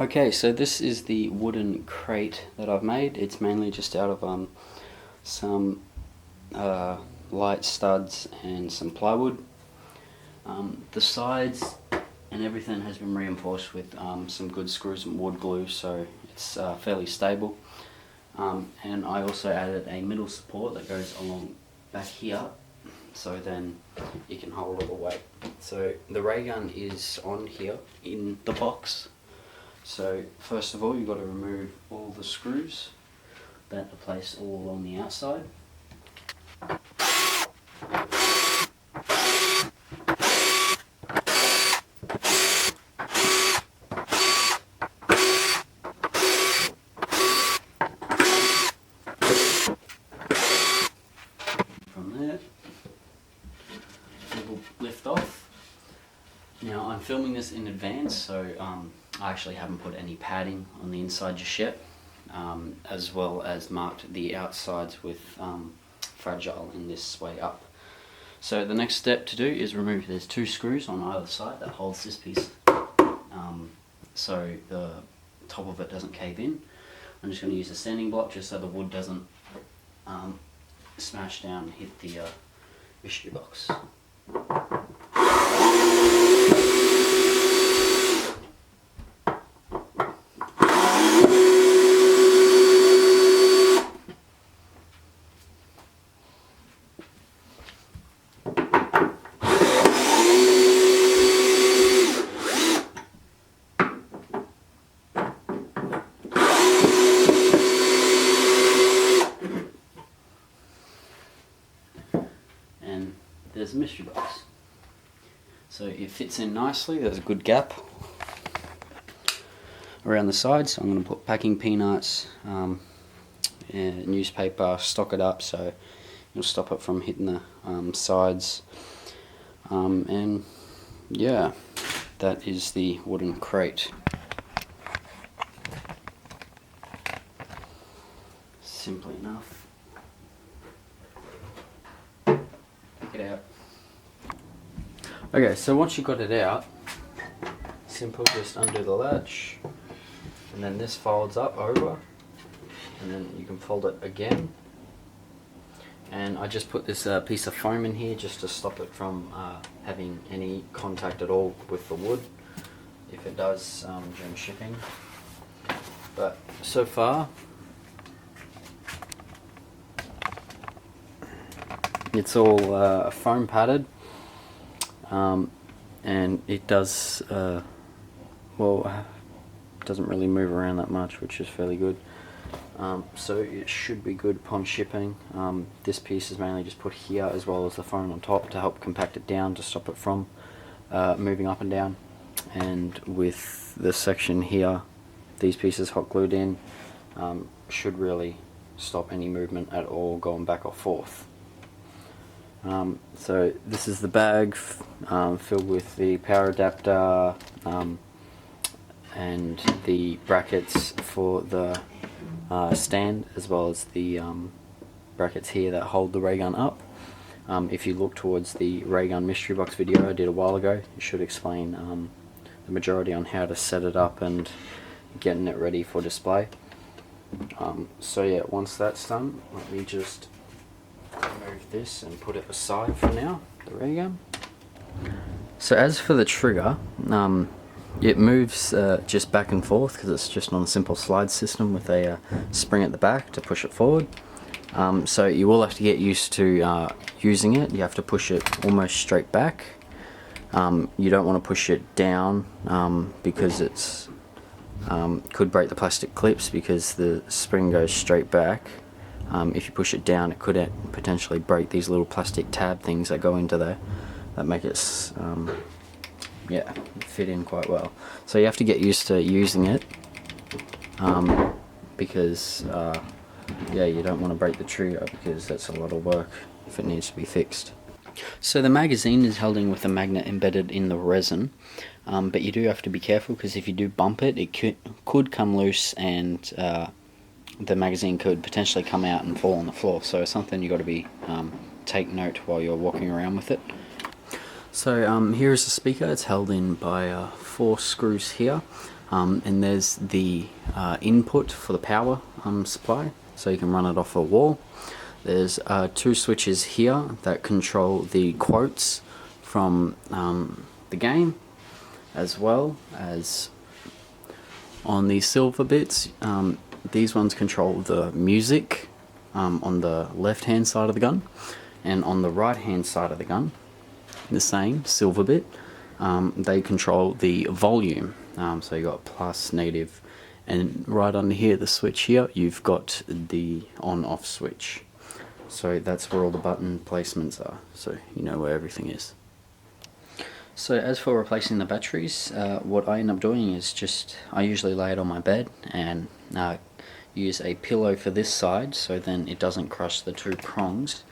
Okay, so this is the wooden crate that I've made. It's mainly just out of some light studs and some plywood. The sides and everything has been reinforced with some good screws and wood glue, so it's fairly stable. And I also added a middle support that goes along back here, so then you can hold all the weight. So the ray gun is on here in the box. So first of all, you've got to remove all the screws that are placed all along the outside. From there, it will lift off. Now I'm filming this in advance, so I actually haven't put any padding on the inside just yet, as well as marked the outsides with fragile in this way up. So the next step to do is remove, there's 2 screws on either side that holds this piece, so the top of it doesn't cave in. I'm just going to use a sanding block just so the wood doesn't smash down and hit the mystery box. And there's a mystery box. So it fits in nicely, there's a good gap around the sides. So I'm going to put packing peanuts, and newspaper, stock it up so you'll stop it from hitting the sides. And yeah, that is the wooden crate. Simply enough. It out. Okay, so once you got it out, simple, just undo the latch, and then this folds up over, and then you can fold it again. And I just put this piece of foam in here just to stop it from having any contact at all with the wood if it does during shipping. But so far it's all foam padded, and it does well, doesn't really move around that much, which is fairly good. So it should be good upon shipping. This piece is mainly just put here as well as the foam on top to help compact it down to stop it from moving up and down. And with this section here, these pieces hot glued in, should really stop any movement at all going back or forth. So this is the bag filled with the power adapter and the brackets for the stand, as well as the brackets here that hold the ray gun up. If you look towards the ray gun mystery box video I did a while ago, it should explain the majority on how to set it up and getting it ready for display. So yeah, once that's done, let me just remove this and put it aside for now, the ray gun. So as for the trigger, it moves just back and forth because it's just on a simple slide system with a spring at the back to push it forward. So you will have to get used to using it. You have to push it almost straight back. You don't want to push it down because it's could break the plastic clips because the spring goes straight back. If you push it down, it could potentially break these little plastic tab things that go into there that make it yeah, fit in quite well. So you have to get used to using it because yeah, you don't want to break the trigger because that's a lot of work if it needs to be fixed. So the magazine is held in with a magnet embedded in the resin, but you do have to be careful because if you do bump it, it could come loose and the magazine could potentially come out and fall on the floor. So it's something you got to be take note while you're walking around with it. So here is the speaker. It's held in by 4 screws here. And there's the input for the power supply, so you can run it off a wall. There's 2 switches here that control the quotes from the game, as well as on the silver bits. These ones control the music on the left hand side of the gun, and on the right hand side of the gun, the same silver bit, they control the volume. So you got plus, negative, and right under here, the switch here, you've got the on-off switch. So that's where all the button placements are, so you know where everything is. So as for replacing the batteries, what I end up doing is I usually lay it on my bed and use a pillow for this side, so then it doesn't crush the 2 prongs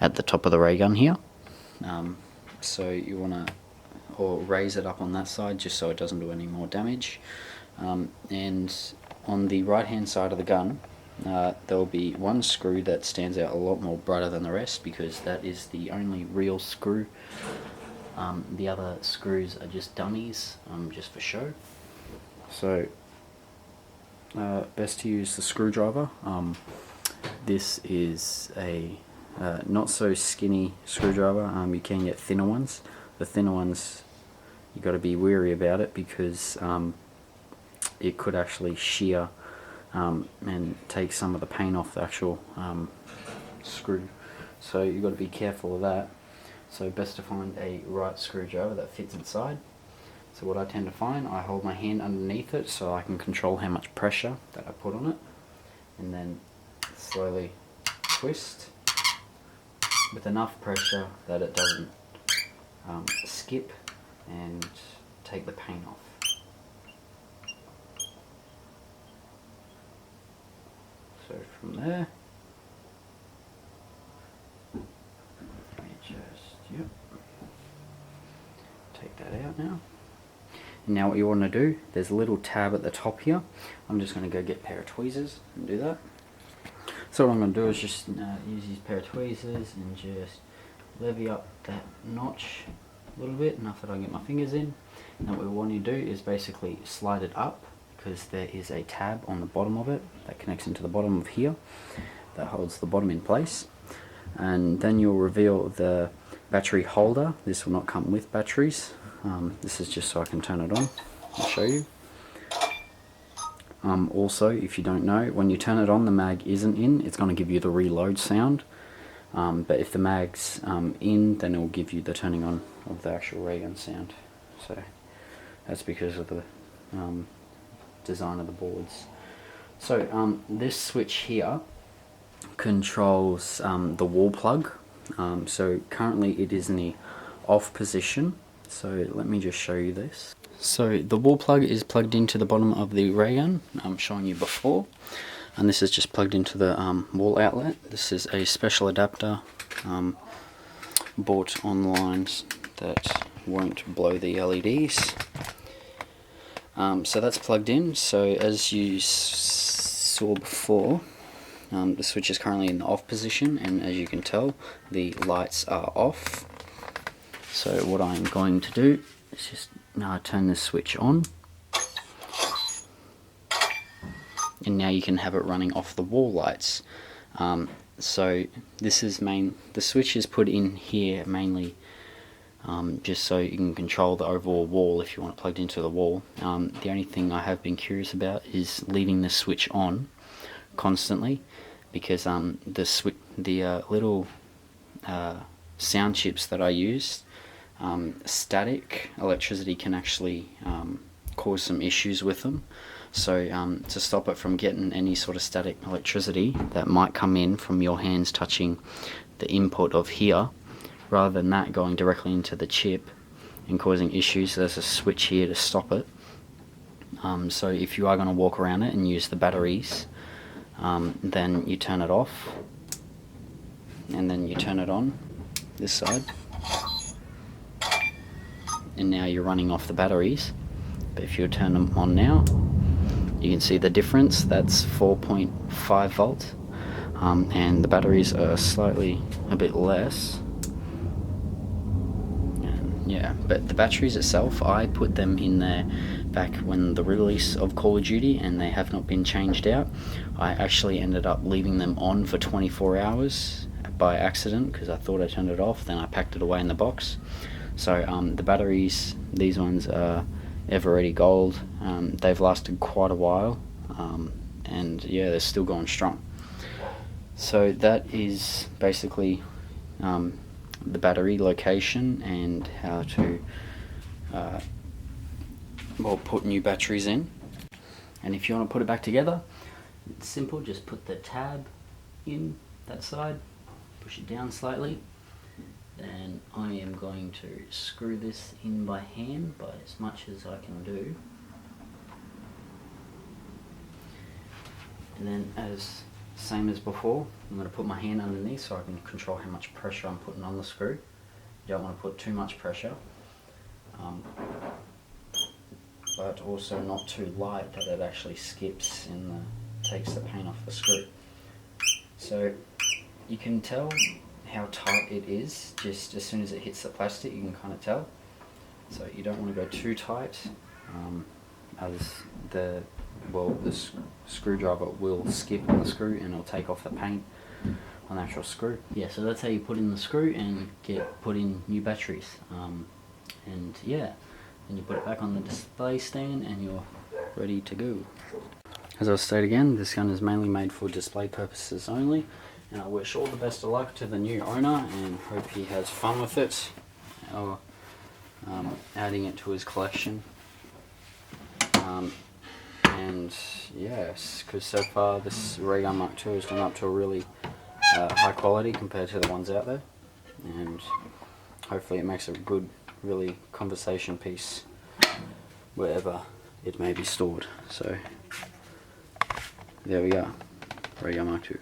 at the top of the ray gun here. So you want to raise it up on that side just so it doesn't do any more damage. And on the right hand side of the gun, there will be one screw that stands out a lot more brighter than the rest, because that is the only real screw. The other screws are just dummies, just for show. So best to use the screwdriver. This is a not so skinny screwdriver. You can get thinner ones. The thinner ones, you got to be wary about it, because it could actually shear and take some of the paint off the actual screw. So you've got to be careful of that. So best to find a right screwdriver that fits inside. So what I tend to find, I hold my hand underneath it so I can control how much pressure that I put on it, and then slowly twist with enough pressure that it doesn't skip and take the paint off. So from there, let me just, take that out now. And now what you want to do, there's a little tab at the top here. I'm just going to go get a pair of tweezers and do that. So what I'm going to do is just use these pair of tweezers and just levy up that notch a little bit, enough that I can get my fingers in. And what we want to do is basically slide it up, because there is a tab on the bottom of it that connects into the bottom of here that holds the bottom in place. And then you'll reveal the battery holder. This will not come with batteries. This is just so I can turn it on. I'll show you. Also, if you don't know, when you turn it on, the mag isn't in. It's going to give you the reload sound. But if the mag's in, then it will give you the turning on of the actual ray gun sound. So that's because of the design of the boards. So this switch here controls the wall plug. So currently it is in the off position. So let me just show you this. So the wall plug is plugged into the bottom of the ray gun, I'm showing you before, and this is just plugged into the wall outlet. This is a special adapter bought online that won't blow the LEDs. So that's plugged in. So as you saw before, the switch is currently in the off position, and as you can tell, the lights are off. So what I'm going to do is just turn this switch on, and now you can have it running off the wall lights. So this is the switch is put in here mainly just so you can control the overall wall if you want it plugged into the wall. The only thing I have been curious about is leaving the switch on constantly, because the little sound chips that I use, static electricity can actually cause some issues with them. So to stop it from getting any sort of static electricity that might come in from your hands touching the input of here, rather than that going directly into the chip and causing issues, there's a switch here to stop it. So if you are going to walk around it and use the batteries, then you turn it off and then you turn it on this side, and now you're running off the batteries. But if you turn them on now, you can see the difference. That's 4.5 volt, and the batteries are slightly a bit less. And yeah, but the batteries itself, I put them in there back when the release of Call of Duty, and they have not been changed out. I actually ended up leaving them on for 24 hours by accident because I thought I turned it off, then I packed it away in the box. So the batteries, these ones are Ever-Ready Gold. They've lasted quite a while, and yeah, they're still going strong. So that is basically the battery location and how to put new batteries in. And if you want to put it back together, it's simple. Just put the tab in that side, push it down slightly. Then I am going to screw this in by hand, by as much as I can do. And then same as before, I'm going to put my hand underneath so I can control how much pressure I'm putting on the screw. You don't want to put too much pressure, but also not too light that it actually skips and takes the paint off the screw. So you can tell how tight it is just as soon as it hits the plastic. You can kind of tell. So you don't want to go too tight, as the screwdriver will skip on the screw and it'll take off the paint on the actual screw. Yeah, so that's how you put in the screw and put in new batteries. And yeah, then you put it back on the display stand and you're ready to go. As I'll state again, this gun is mainly made for display purposes only, and I wish all the best of luck to the new owner and hope he has fun with it, or adding it to his collection. And yes, because so far this raygun Mark II has gone up to a really high quality compared to the ones out there, and hopefully it makes a good, really conversation piece wherever it may be stored. So there we are, raygun Mark II.